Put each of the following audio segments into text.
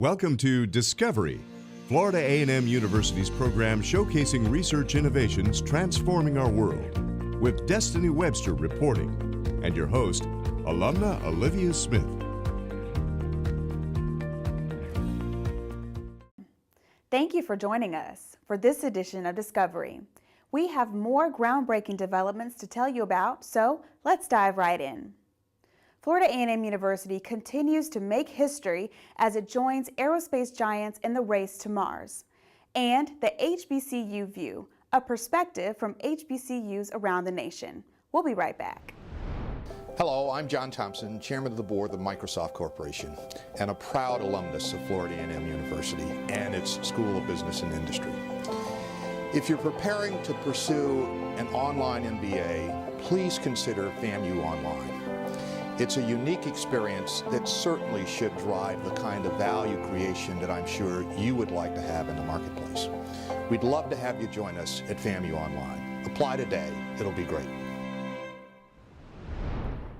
Welcome to Discovery, Florida A&M University's program showcasing research innovations transforming our world, with Destiny Webster reporting, and your host, alumna Olivia Smith. Thank you for joining us for this edition of Discovery. We have more groundbreaking developments to tell you about, so let's dive right in. Florida A&M University continues to make history as it joins aerospace giants in the race to Mars. And the HBCU View, a perspective from HBCUs around the nation. We'll be right back. Hello, I'm John Thompson, Chairman of the Board of Microsoft Corporation, and a proud alumnus of Florida A&M University and its School of Business and Industry. If you're preparing to pursue an online MBA, please consider FAMU Online. It's a unique experience that certainly should drive the kind of value creation that I'm sure you would like to have in the marketplace. We'd love to have you join us at FAMU Online. Apply today. It'll be great.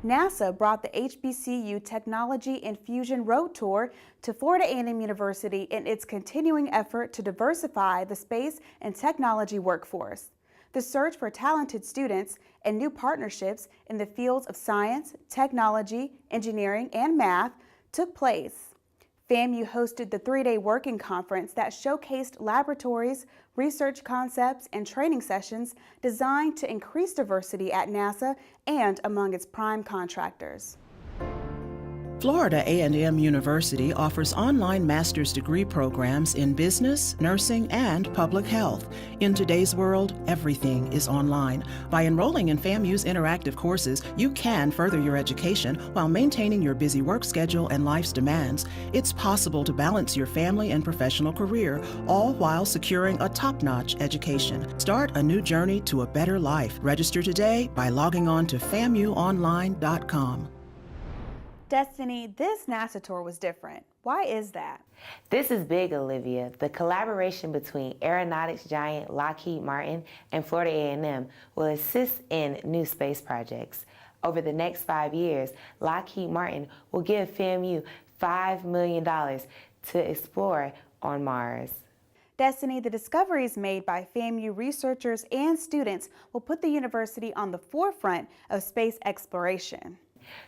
NASA brought the HBCU Technology Infusion Road Tour to Florida A&M University in its continuing effort to diversify the space and technology workforce. The search for talented students and new partnerships in the fields of science, technology, engineering, and math took place. FAMU hosted the three-day working conference that showcased laboratories, research concepts, and training sessions designed to increase diversity at NASA and among its prime contractors. Florida A&M University offers online master's degree programs in business, nursing, and public health. In today's world, everything is online. By enrolling in FAMU's interactive courses, you can further your education while maintaining your busy work schedule and life's demands. It's possible to balance your family and professional career, all while securing a top-notch education. Start a new journey to a better life. Register today by logging on to FAMUonline.com. Destiny, this NASA tour was different. Why is that? This is big, Olivia. The collaboration between aeronautics giant Lockheed Martin and Florida A&M will assist in new space projects. Over the next 5 years, Lockheed Martin will give FAMU $5 million to explore on Mars. Destiny, the discoveries made by FAMU researchers and students will put the university on the forefront of space exploration.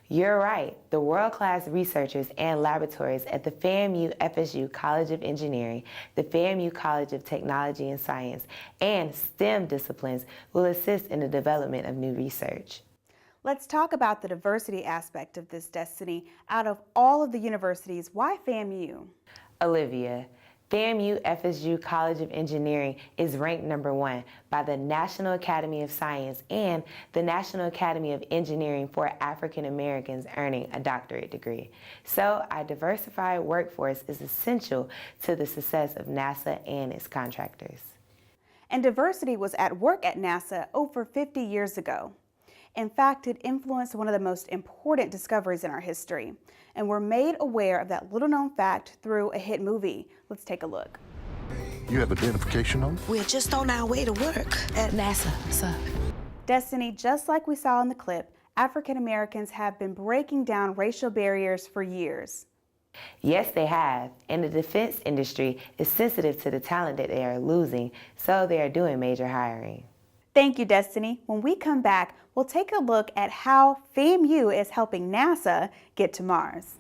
You're right. The world-class researchers and laboratories at the FAMU FSU College of Engineering, the FAMU College of Technology and Science, and STEM disciplines will assist in the development of new research. Let's talk about the diversity aspect of this, Destiny. Out of all of the universities, why FAMU? Olivia, FAMU FSU College of Engineering is ranked #1 by the National Academy of Science and the National Academy of Engineering for African Americans earning a doctorate degree. So our diversified workforce is essential to the success of NASA and its contractors. And diversity was at work at NASA over 50 years ago. In fact, it influenced one of the most important discoveries in our history. And we're made aware of that little-known fact through a hit movie. Let's take a look. You have identification on? We're just on our way to work at NASA, sir. Destiny, just like we saw in the clip, African Americans have been breaking down racial barriers for years. Yes, they have. And the defense industry is sensitive to the talent that they are losing, so they are doing major hiring. Thank you, Destiny. When we come back, we'll take a look at how FAMU is helping NASA get to Mars.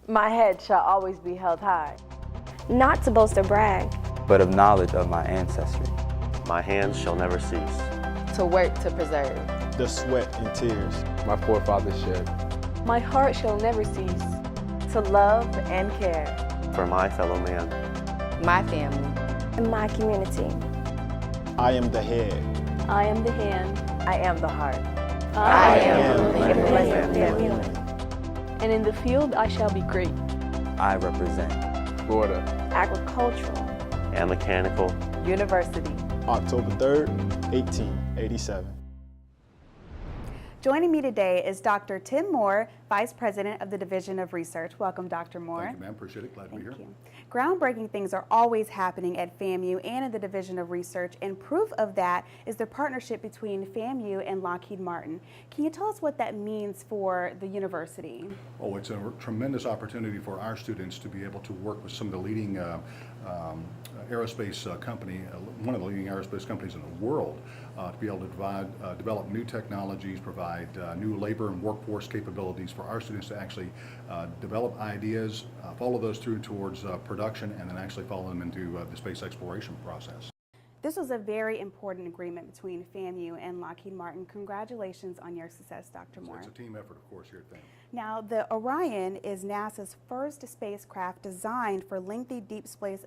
My head shall always be held high. Not to boast or brag, but of knowledge of my ancestry. My hands shall never cease to work to preserve the sweat and tears my forefathers shed. My heart shall never cease to love and care for my fellow man, my family, and my community. I am the head. I am the hand. I am the heart. I am the family. And in the field I shall be great. I represent Florida Agricultural and Mechanical University. October 3rd, 1887. Joining me today is Dr. Tim Moore, Vice President of the Division of Research. Welcome, Dr. Moore. Thank you, ma'am. Appreciate it. Glad to be here. Thank you. Groundbreaking things are always happening at FAMU and in the Division of Research, and proof of that is the partnership between FAMU and Lockheed Martin. Can you tell us what that means for the university? Oh, it's a tremendous opportunity for our students to be able to work with some of the leading aerospace company, one of the leading aerospace companies in the world, to be able to develop new technologies, provide new labor and workforce capabilities for our students to actually develop ideas, follow those through towards production, and then actually follow them into the space exploration process. This was a very important agreement between FAMU and Lockheed Martin. Congratulations on your success, Dr. Moore. It's a team effort, of course, here at FAMU. Now, the Orion is NASA's first spacecraft designed for lengthy deep space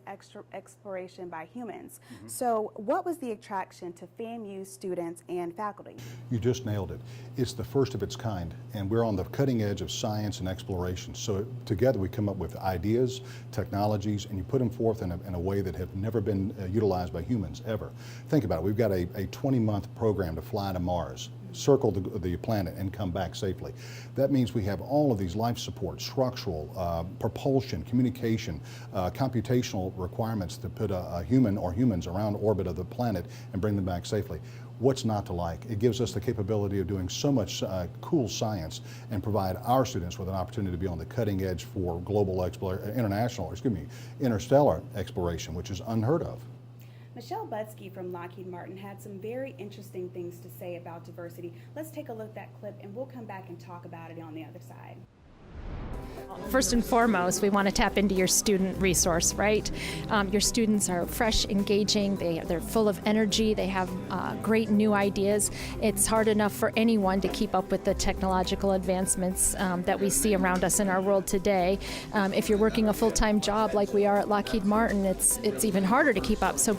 exploration by humans. So what was the attraction to FAMU students and faculty? You just nailed it. It's the first of its kind, and we're on the cutting edge of science and exploration. So together we come up with ideas, technologies, and you put them forth in a way that have never been utilized by humans ever. Think about it. We've got a 20-month program to fly to Mars, circle the planet, and come back safely. That means we have all of these life support, structural, propulsion, communication, computational requirements to put a human or humans around orbit of the planet and bring them back safely. What's not to like? It gives us the capability of doing so much cool science and provide our students with an opportunity to be on the cutting edge for global interstellar exploration, which is unheard of. Michelle Butsky from Lockheed Martin had some very interesting things to say about diversity. Let's take a look at that clip and we'll come back and talk about it on the other side. First and foremost, we want to tap into your student resource, right? Your students are fresh, engaging, they're full of energy, they have great new ideas. It's hard enough for anyone to keep up with the technological advancements that we see around us in our world today. If you're working a full-time job like we are at Lockheed Martin, it's even harder to keep up. So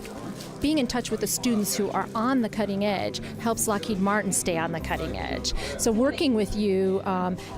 being in touch with the students who are on the cutting edge helps Lockheed Martin stay on the cutting edge. So working with you,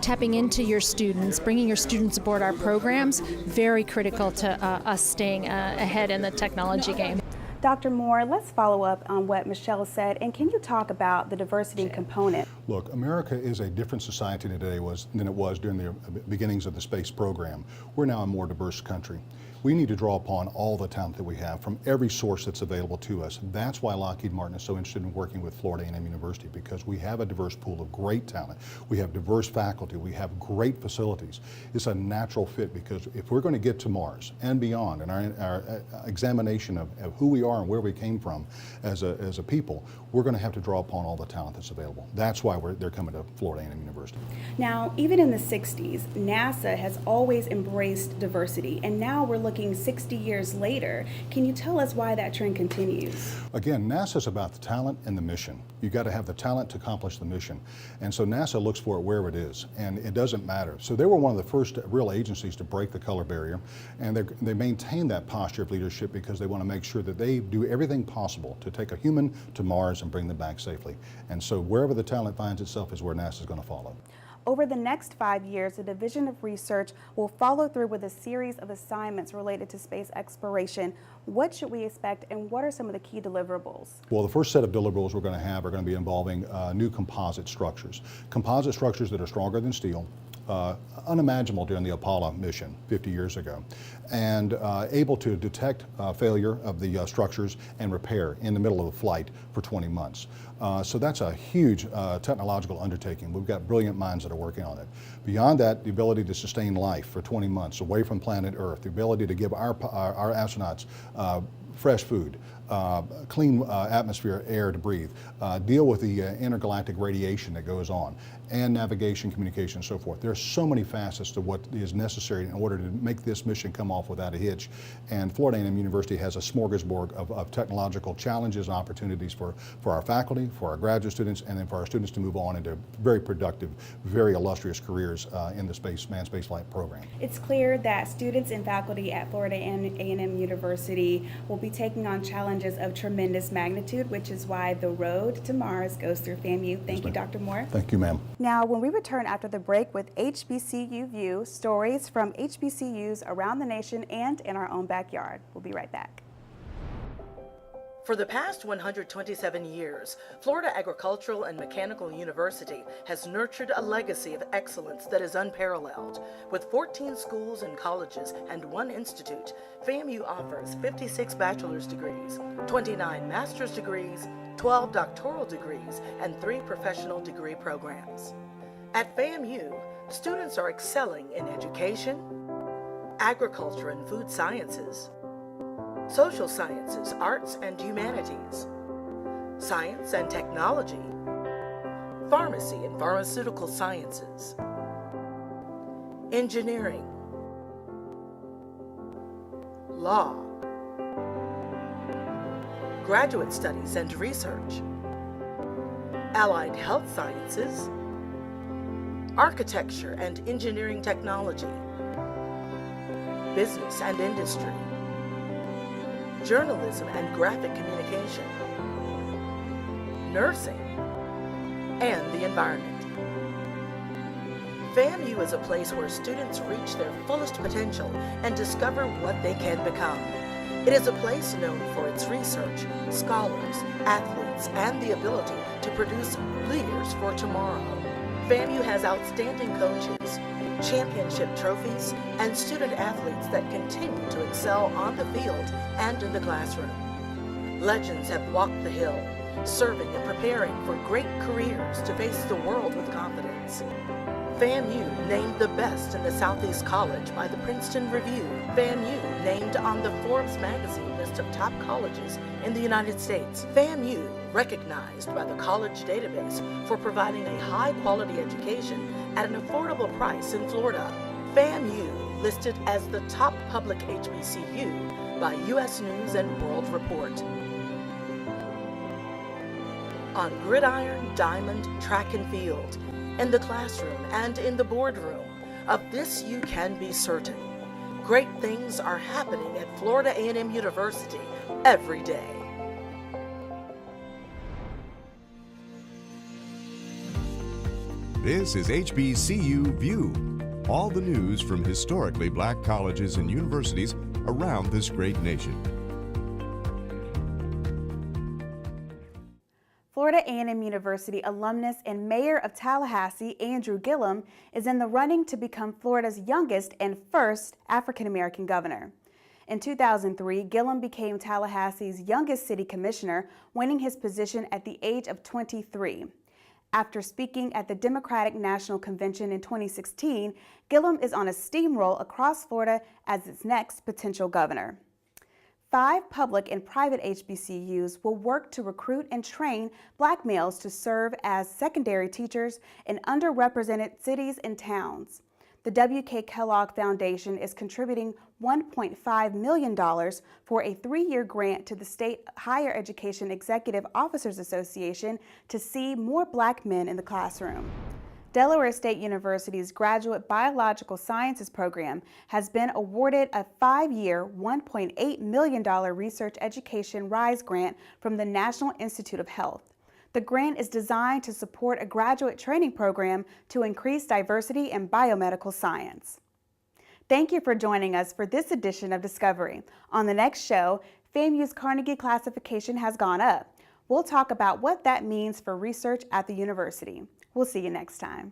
tapping into your students, bringing your students aboard our programs, very critical to us staying ahead in the technology game. Dr. Moore, let's follow up on what Michelle said, and can you talk about the diversity component? Look, America is a different society today than it was during the beginnings of the space program. We're now a more diverse country. We need to draw upon all the talent that we have from every source that's available to us. That's why Lockheed Martin is so interested in working with Florida A&M University, because we have a diverse pool of great talent. We have diverse faculty. We have great facilities. It's a natural fit, because if we're going to get to Mars and beyond in our examination of who we are and where we came from as a people, we're going to have to draw upon all the talent that's available. That's why they're coming to Florida A&M University. Now, even in the 60s, NASA has always embraced diversity, and now we're looking 60 years later. Can you tell us why that trend continues? Again, NASA's about the talent and the mission. You got to have the talent to accomplish the mission. And so NASA looks for it wherever it is, and it doesn't matter. So they were one of the first real agencies to break the color barrier, and they maintain that posture of leadership because they want to make sure that they do everything possible to take a human to Mars and bring them back safely. And so wherever the talent finds itself is where NASA's going to follow. Over the next 5 years, the Division of Research will follow through with a series of assignments related to space exploration. What should we expect, and what are some of the key deliverables? Well, the first set of deliverables we're going to have are going to be involving new composite structures. Composite structures that are stronger than steel, unimaginable during the Apollo mission 50 years ago, and able to detect failure of the structures and repair in the middle of the flight for 20 months. So that's a huge technological undertaking. We've got brilliant minds that are working on it. Beyond that, the ability to sustain life for 20 months away from planet Earth, the ability to give our astronauts fresh food, clean atmosphere, air to breathe, deal with the intergalactic radiation that goes on, and navigation, communication, and so forth. There are so many facets to what is necessary in order to make this mission come off without a hitch. And Florida A&M University has a smorgasbord of technological challenges and opportunities for our faculty, for our graduate students, and then for our students to move on into very productive, very illustrious careers in the manned spaceflight program. It's clear that students and faculty at Florida A&M University will be taking on challenges of tremendous magnitude, which is why the road to Mars goes through FAMU. Thank you, Dr. Moore. Thank you, ma'am. Now, when we return after the break with HBCU View, stories from HBCUs around the nation and in our own backyard. We'll be right back. For the past 127 years, Florida Agricultural and Mechanical University has nurtured a legacy of excellence that is unparalleled. With 14 schools and colleges and 1 institute, FAMU offers 56 bachelor's degrees, 29 master's degrees, 12 doctoral degrees, and 3 professional degree programs. At FAMU, students are excelling in education, agriculture and food sciences, social sciences, arts and humanities, science and technology, pharmacy and pharmaceutical sciences, engineering, law, graduate studies and research, allied health sciences, architecture and engineering technology, business and industry, journalism and graphic communication, nursing, and the environment. FAMU is a place where students reach their fullest potential and discover what they can become. It is a place known for its research, scholars, athletes, and the ability to produce leaders for tomorrow. FAMU has outstanding coaches, championship trophies, and student athletes that continue to excel on the field and in the classroom. Legends have walked the hill, serving and preparing for great careers to face the world with confidence. FAMU named the best in the Southeast College by the Princeton Review. FAMU named on the Forbes magazine list of top colleges in the United States. FAMU recognized by the college database for providing a high-quality education at an affordable price in Florida. FAMU listed as the top public HBCU by U.S. News and World Report. On gridiron, diamond, track and field, in the classroom and in the boardroom, of this you can be certain. Great things are happening at Florida A&M University every day. This is HBCU View, all the news from historically black colleges and universities around this great nation. Florida A&M University alumnus and Mayor of Tallahassee, Andrew Gillum, is in the running to become Florida's youngest and first African-American governor. In 2003, Gillum became Tallahassee's youngest city commissioner, winning his position at the age of 23. After speaking at the Democratic National Convention in 2016, Gillum is on a steamroll across Florida as its next potential governor. 5 public and private HBCUs will work to recruit and train black males to serve as secondary teachers in underrepresented cities and towns. The W.K. Kellogg Foundation is contributing $1.5 million for a 3-year grant to the State Higher Education Executive Officers Association to see more black men in the classroom. Delaware State University's Graduate Biological Sciences program has been awarded a 5-year, $1.8 million Research Education RISE grant from the National Institute of Health. The grant is designed to support a graduate training program to increase diversity in biomedical science. Thank you for joining us for this edition of Discovery. On the next show, FAMU's Carnegie classification has gone up. We'll talk about what that means for research at the university. We'll see you next time.